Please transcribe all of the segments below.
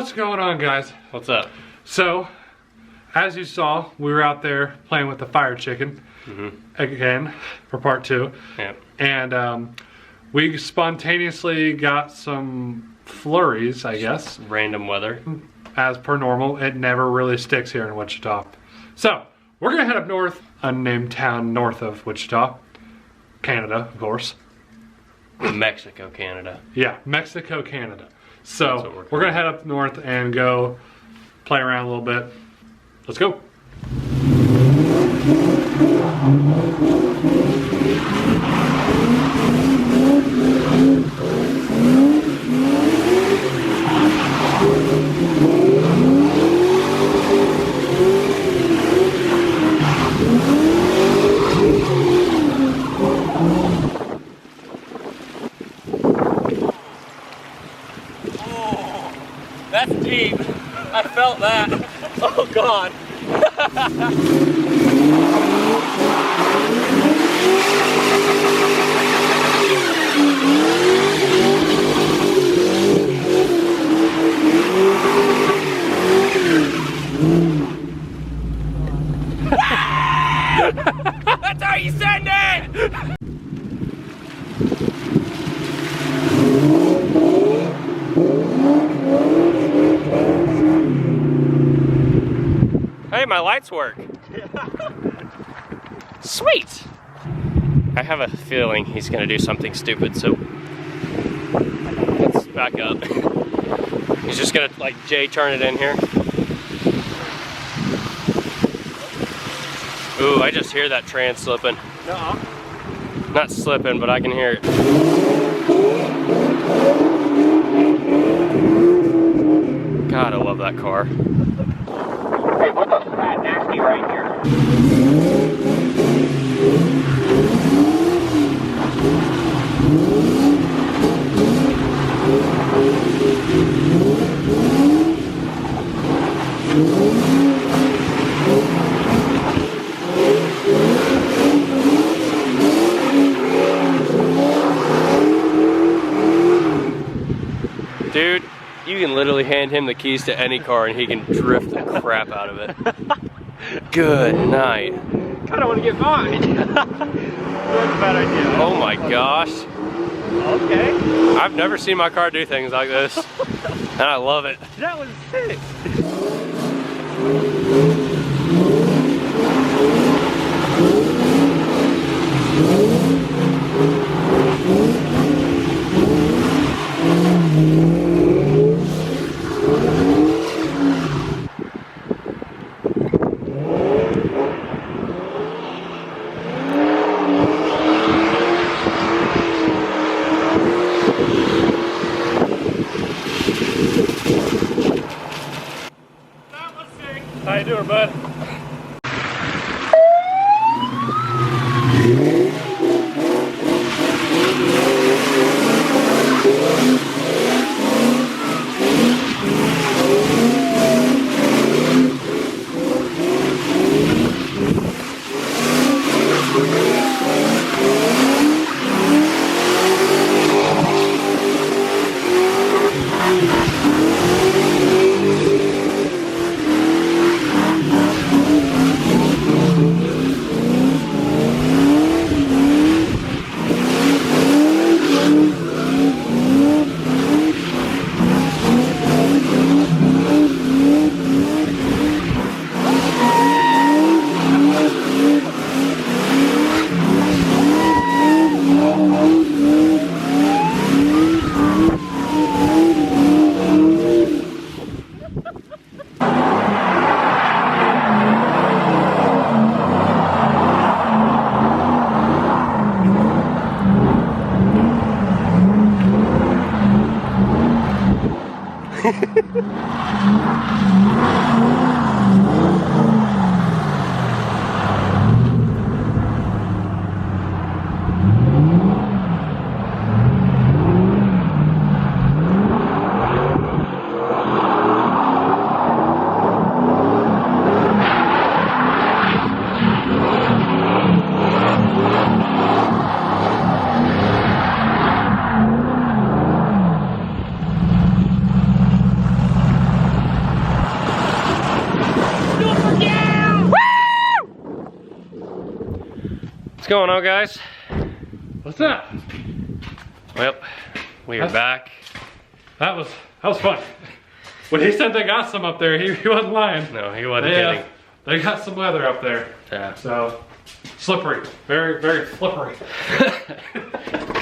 What's going on, guys? What's up? So, as you saw, we were out there playing with the fire chicken again for part 2. Yep. And we spontaneously got some flurries, I guess. Random weather. As per normal, it never really sticks here in Wichita. So, we're gonna head up north, unnamed town north of Wichita, Canada, of course. Mexico, Canada. Yeah, Mexico, Canada. So, we're gonna head up north and go play around a little bit. Let's go. That's deep. I felt that. Oh God. That's how you send it! Hey, my lights work. Sweet! I have a feeling he's gonna do something stupid, so let's back up. He's just gonna like J-turn it in here. Ooh, I just hear that trans slipping. No. Not slipping, but I can hear it. God, I love that car. Hey, what's up, fat nasty right here? Dude, you can literally hand him the keys to any car and he can drift the crap out of it. Good night. Kinda wanna get mine. That's a bad idea. Oh my gosh. Okay. I've never seen my car do things like this. And I love it. That was sick. How you doing, bud? What's going on, guys? What's up? Well, we are back. That was fun. When he said they got some up there, he wasn't lying. No, he wasn't kidding. They got some weather up there. Yeah. So, slippery. Very, very slippery.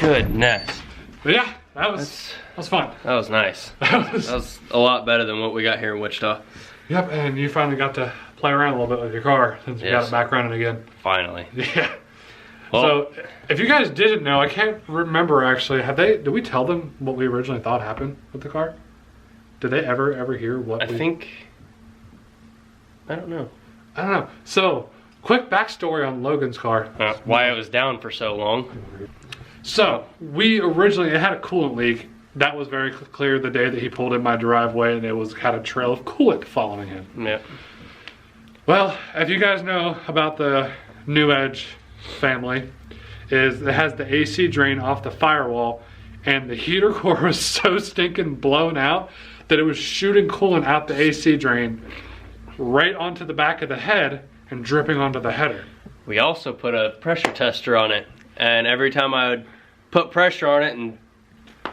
Goodness. But yeah, that was fun. That was nice. That was a lot better than what we got here in Wichita. Yep, and you finally got to play around a little bit with your car since you got it back running again. Finally. Yeah. Well, so, if you guys didn't know, I can't remember actually, did we tell them what we originally thought happened with the car? Did they ever hear what I don't know. I don't know. So, quick backstory on Logan's car. Why it was down for so long. So, we originally, it had a coolant leak. That was very clear the day that he pulled in my driveway, and it had a trail of coolant following him. Yeah. Well, if you guys know about the New Edge family, it has the AC drain off the firewall, and the heater core was so stinking blown out that it was shooting coolant out the AC drain right onto the back of the head and dripping onto the header. We also put a pressure tester on it, and every time I would put pressure on it and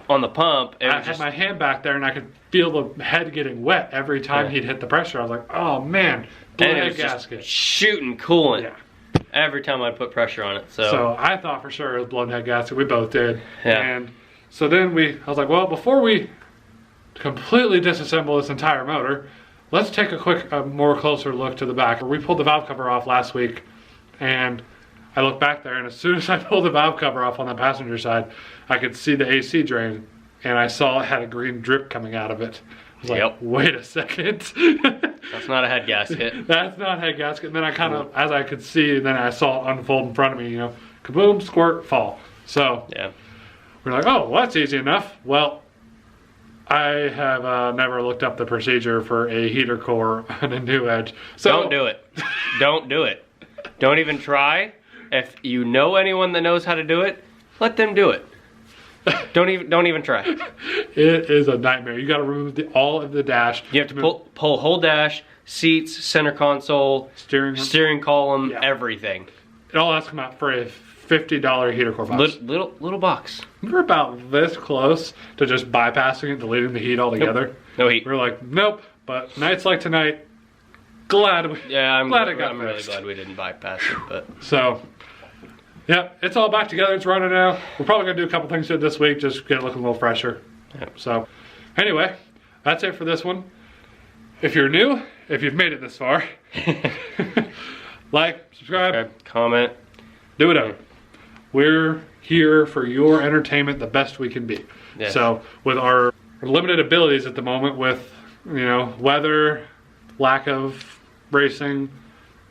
on the pump, I had my hand back there and I could feel the head getting wet every time he'd hit the pressure. I was like, oh man, blown head gasket. Shooting coolant every time I'd put pressure on it. So I thought for sure it was blown head gasket. We both did. Yeah. And so then I was like, well, before we completely disassemble this entire motor, let's take a more closer look to the back. We pulled the valve cover off last week, and I looked back there, and as soon as I pulled the valve cover off on the passenger side, I could see the AC drain, and I saw it had a green drip coming out of it. I was like, wait a second. That's not a head gasket. That's not a head gasket. And then I kind of, as I could see, then I saw it unfold in front of me, kaboom, squirt, fall. So we're like, oh, well, that's easy enough. Well, I have never looked up the procedure for a heater core on a New Edge. So don't do it. Don't do it. Don't even try. If you know anyone that knows how to do it, let them do it. Don't even try. It is a nightmare. You got to remove all of the dash. You have to pull whole dash, seats, center console, steering column, everything. It all has to come out for a $50 heater core box. Little box. We're about this close to just bypassing it, deleting the heat altogether. Nope. No heat. We're like, nope. But nights like tonight, I'm really glad we didn't bypass it. But so, yeah, it's all back together. It's running now. We're probably gonna do a couple things to it this week, just get it looking a little fresher. Yep. So, anyway, that's it for this one. If you're new, if you've made it this far, like, subscribe, comment, do whatever. We're here for your entertainment the best we can be. Yes. So, with our limited abilities at the moment, with weather, lack of racing,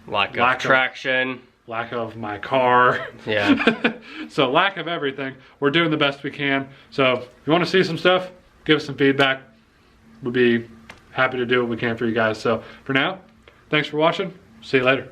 lack of traction, lack of my car. Yeah. So lack of everything. We're doing the best we can. So if you want to see some stuff, give us some feedback. We'll be happy to do what we can for you guys. So for now, thanks for watching. See you later.